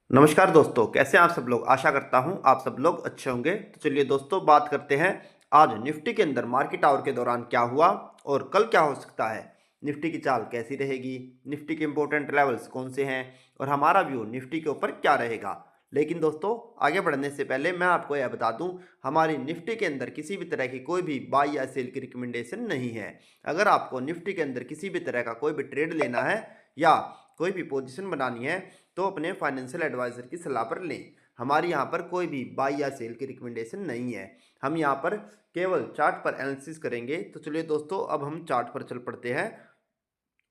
नमस्कार दोस्तों, कैसे हैं आप सब लोग। आशा करता हूं आप सब लोग अच्छे होंगे। तो चलिए दोस्तों, बात करते हैं आज निफ्टी के अंदर मार्केट आवर के दौरान क्या हुआ और कल क्या हो सकता है। निफ्टी की चाल कैसी रहेगी, निफ्टी के इंपॉर्टेंट लेवल्स कौन से हैं और हमारा व्यू निफ्टी के ऊपर क्या रहेगा। लेकिन दोस्तों, आगे बढ़ने से पहले मैं आपको यह बता दूं, हमारी निफ्टी के अंदर किसी भी तरह की कोई भी बाई या सेल की रिकमेंडेशन नहीं है। अगर आपको निफ्टी के अंदर किसी भी तरह का कोई भी ट्रेड लेना है या कोई भी पोजीशन बनानी है तो अपने फाइनेंशियल एडवाइजर की सलाह पर लें। हमारी यहाँ पर कोई भी बाई या सेल की रिकमेंडेशन नहीं है। हम यहाँ पर केवल चार्ट पर एनालिसिस करेंगे। तो चलिए दोस्तों, अब हम चार्ट पर चल पड़ते हैं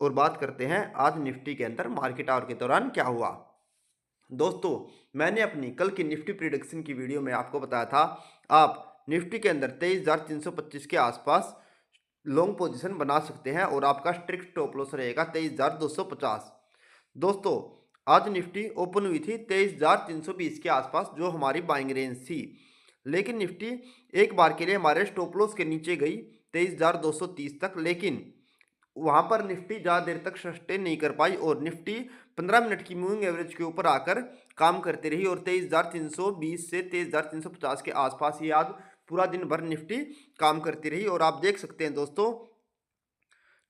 और बात करते हैं आज निफ्टी के अंदर मार्केट आवर के दौरान क्या हुआ। दोस्तों, मैंने अपनी कल की निफ्टी प्रिडिक्शन की वीडियो में आपको बताया था, आप निफ्टी के अंदर 23,325 के आसपास लॉन्ग पोजीशन बना सकते हैं और आपका स्ट्रिक्ट स्टॉप लॉस रहेगा 23,250। दोस्तों, आज निफ्टी ओपन हुई थी 23,320 के आसपास, जो हमारी बाइंग रेंज थी। लेकिन निफ्टी एक बार के लिए हमारे स्टॉप लॉस के नीचे गई 23,230 तक, लेकिन वहां पर निफ्टी ज़्यादा देर तक सस्टेन नहीं कर पाई और निफ्टी 15 मिनट की मूविंग एवरेज के ऊपर आकर काम करती रही और 23,320 से 23,350 के आसपास ही आज पूरा दिन भर निफ्टी काम करती रही। और आप देख सकते हैं दोस्तों,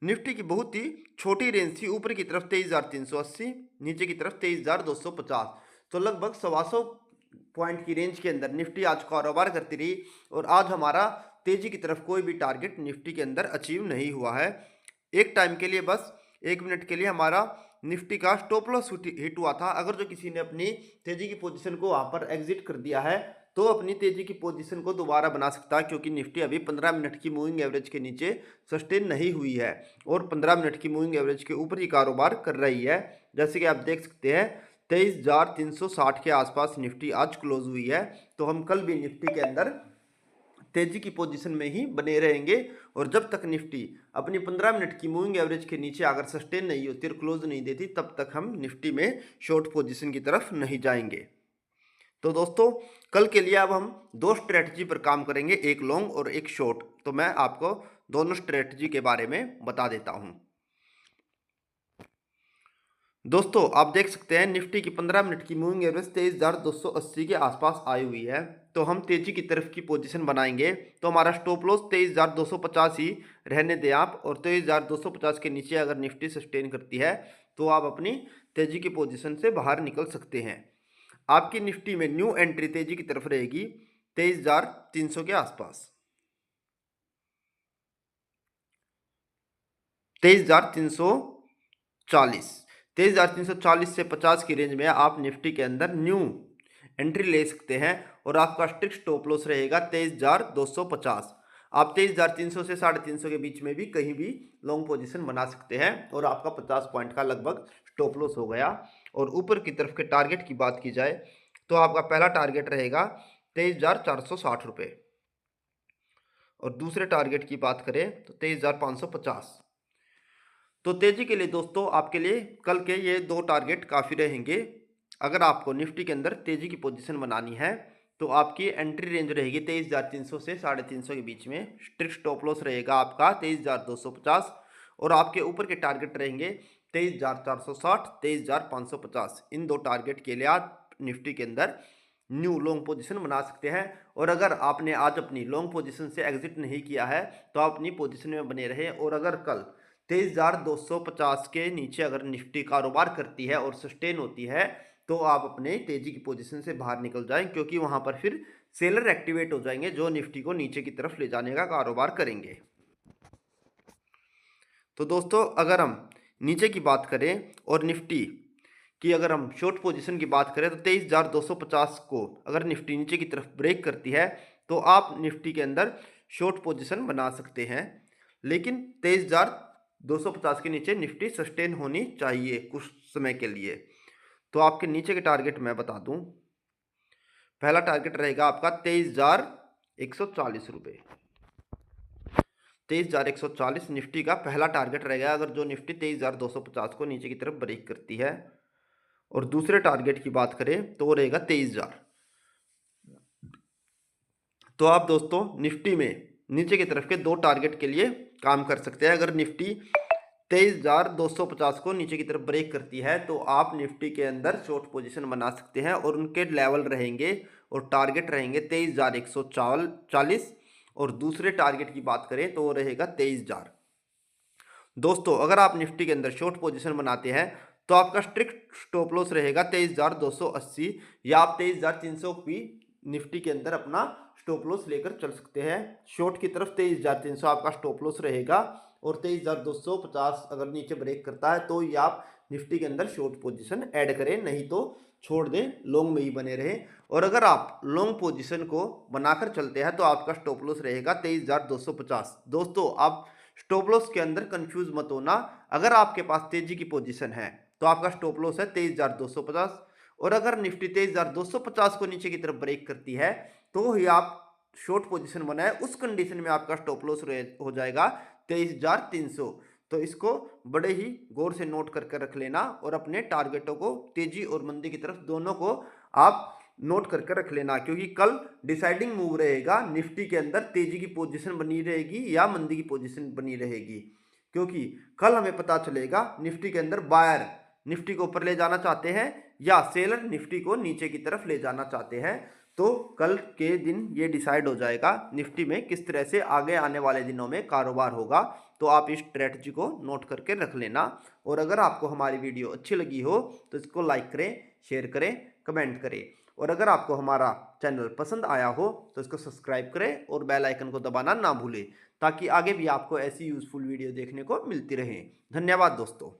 निफ्टी की बहुत ही छोटी रेंज थी, ऊपर की तरफ 23,380, नीचे की तरफ 23,250। तो लगभग 125 पॉइंट की रेंज के अंदर निफ्टी आज कारोबार करती रही और आज हमारा तेजी की तरफ कोई भी टारगेट निफ्टी के अंदर अचीव नहीं हुआ है। एक टाइम के लिए, बस 1 मिनट के लिए हमारा निफ्टी का स्टॉप लॉस हिट हुआ था। अगर जो किसी ने अपनी तेजी की पोजीशन को वहां पर एग्जिट कर दिया है तो अपनी तेजी की पोजीशन को दोबारा बना सकता है, क्योंकि निफ्टी अभी 15 मिनट की मूविंग एवरेज के नीचे सस्टेन नहीं हुई है और 15 मिनट की मूविंग एवरेज के ऊपर ही कारोबार कर रही है। जैसे कि आप देख सकते हैं, 23,360 के आसपास निफ्टी आज क्लोज हुई है। तो हम कल भी निफ्टी के अंदर तेजी की पोजीशन में ही बने रहेंगे और जब तक निफ्टी अपनी 15 मिनट की मूविंग एवरेज के नीचे अगर सस्टेन नहीं होती और क्लोज नहीं देती, तब तक हम निफ्टी में शॉर्ट पोजीशन की तरफ नहीं जाएंगे। तो दोस्तों, कल के लिए अब हम दो स्ट्रेटजी पर काम करेंगे, एक लॉन्ग और एक शॉर्ट। तो मैं आपको दोनों स्ट्रेटजी के बारे में बता देता हूं। दोस्तों, आप देख सकते हैं निफ्टी की 15 मिनट की मूविंग एवरेज 23,280 के आसपास आई हुई है। तो हम तेजी की तरफ की पोजीशन बनाएंगे तो हमारा स्टॉप लॉस 23,250 ही रहने दें आप, और 23,250 के नीचे अगर निफ्टी सस्टेन करती है तो आप अपनी तेजी की पोजीशन से बाहर निकल सकते हैं। आपकी निफ्टी में न्यू एंट्री तेजी की तरफ रहेगी 23,300 के आसपास, 23,340। 23,340 से 50 की रेंज में आप निफ्टी के अंदर न्यू एंट्री ले सकते हैं और आपका स्ट्रिक्ट स्टॉप लॉस रहेगा 23,250। आप 23,300 से 350 के बीच में भी कहीं भी लॉन्ग पोजीशन बना सकते हैं और आपका 50 पॉइंट का लगभग स्टॉप लॉस हो गया। और ऊपर की तरफ के टारगेट की बात की जाए तो आपका पहला टारगेट रहेगा 23,460 रुपये और दूसरे टारगेट की बात करें तो 23,550। तो तेजी के लिए दोस्तों, आपके लिए कल के ये दो टारगेट काफ़ी रहेंगे। अगर आपको निफ्टी के अंदर तेजी की पोजीशन बनानी है तो आपकी एंट्री रेंज रहेगी 23,300 से 350 के बीच में। स्ट्रिक्ट स्टॉप लॉस रहेगा आपका 23,250 और आपके ऊपर के टारगेट रहेंगे 23,460, 23,550। इन दो टारगेट के लिए आप निफ्टी के अंदर न्यू लॉन्ग पोजीशन बना सकते हैं। और अगर आपने आज अपनी लॉन्ग पोजीशन से एग्जिट नहीं किया है तो आप अपनी पोजीशन में बने रहे। और अगर कल 23,250 के नीचे अगर निफ्टी कारोबार करती है और सस्टेन होती है तो आप अपने तेजी की पोजीशन से बाहर निकल जाएं, क्योंकि वहां पर फिर सेलर एक्टिवेट हो जाएंगे जो निफ्टी को नीचे की तरफ ले जाने का कारोबार करेंगे। तो दोस्तों, अगर हम नीचे की बात करें और निफ्टी कि अगर हम शॉर्ट पोजीशन की बात करें तो 23,250 को अगर निफ्टी नीचे की तरफ ब्रेक करती है तो आप निफ्टी के अंदर शॉर्ट पोजीशन बना सकते हैं। लेकिन 23,250 के नीचे निफ्टी सस्टेन होनी चाहिए कुछ समय के लिए। तो आपके नीचे के टारगेट मैं बता दूं, पहला टारगेट रहेगा आपका 23,140 रुपये। 23,140 निफ्टी का पहला टारगेट रहेगा अगर जो निफ्टी 23,250 को नीचे की तरफ ब्रेक करती है। और दूसरे टारगेट की बात करें तो वो रहेगा 23,000। तो आप दोस्तों निफ्टी में नीचे की तरफ के दो टारगेट के लिए काम कर सकते हैं। अगर निफ्टी 23,250 को नीचे की तरफ ब्रेक करती है तो आप निफ्टी के अंदर शॉर्ट पोजीशन बना सकते हैं और उनके लेवल रहेंगे और टारगेट रहेंगे 23,140 और दूसरे टारगेट की बात करें तो वो रहेगा 23,000। दोस्तों अगर आप निफ्टी के अंदर शॉर्ट पोजीशन बनाते हैं तो आपका स्ट्रिक्ट स्टॉप लॉस रहेगा 23,280 या आप 23,300 भी निफ्टी के अंदर अपना स्टॉप लॉस लेकर चल सकते हैं। शॉर्ट की तरफ 23,300 आपका स्टॉप लॉस रहेगा और 23,250 अगर नीचे ब्रेक करता है तो ये आप निफ्टी के अंदर शॉर्ट पोजीशन ऐड करें, नहीं तो छोड़ दें, लॉन्ग में ही बने रहें। और अगर आप लॉन्ग पोजीशन को बनाकर चलते हैं तो आपका स्टॉप लॉस रहेगा 23,250। दोस्तों आप स्टॉप लॉस के अंदर कंफ्यूज मत होना, अगर आपके पास तेजी की पोजीशन है तो आपका स्टॉप लॉस है 23,250 और अगर निफ्टी 23,250 को नीचे की तरफ ब्रेक करती है तो ही आप शॉर्ट पोजीशन बनाए, उस कंडीशन में आपका स्टॉप लॉस हो जाएगा 23,300। तो इसको बड़े ही गौर से नोट करके रख लेना और अपने टारगेटों को तेजी और मंदी की तरफ दोनों को आप नोट करके रख लेना, क्योंकि कल डिसाइडिंग मूव रहेगा निफ्टी के अंदर तेजी की पोजीशन बनी रहेगी या मंदी की पोजीशन बनी रहेगी। क्योंकि कल हमें पता चलेगा निफ्टी के अंदर बायर निफ्टी को ऊपर ले जाना चाहते हैं या सेलर निफ्टी को नीचे की तरफ ले जाना चाहते हैं। तो कल के दिन ये डिसाइड हो जाएगा निफ्टी में किस तरह से आगे आने वाले दिनों में कारोबार होगा। तो आप इस स्ट्रेटजी को नोट करके रख लेना और अगर आपको हमारी वीडियो अच्छी लगी हो तो इसको लाइक करें, शेयर करें, कमेंट करें और अगर आपको हमारा चैनल पसंद आया हो तो इसको सब्सक्राइब करें और बेल आइकन को दबाना ना भूलें ताकि आगे भी आपको ऐसी यूज़फुल वीडियो देखने को मिलती रहे। धन्यवाद दोस्तों।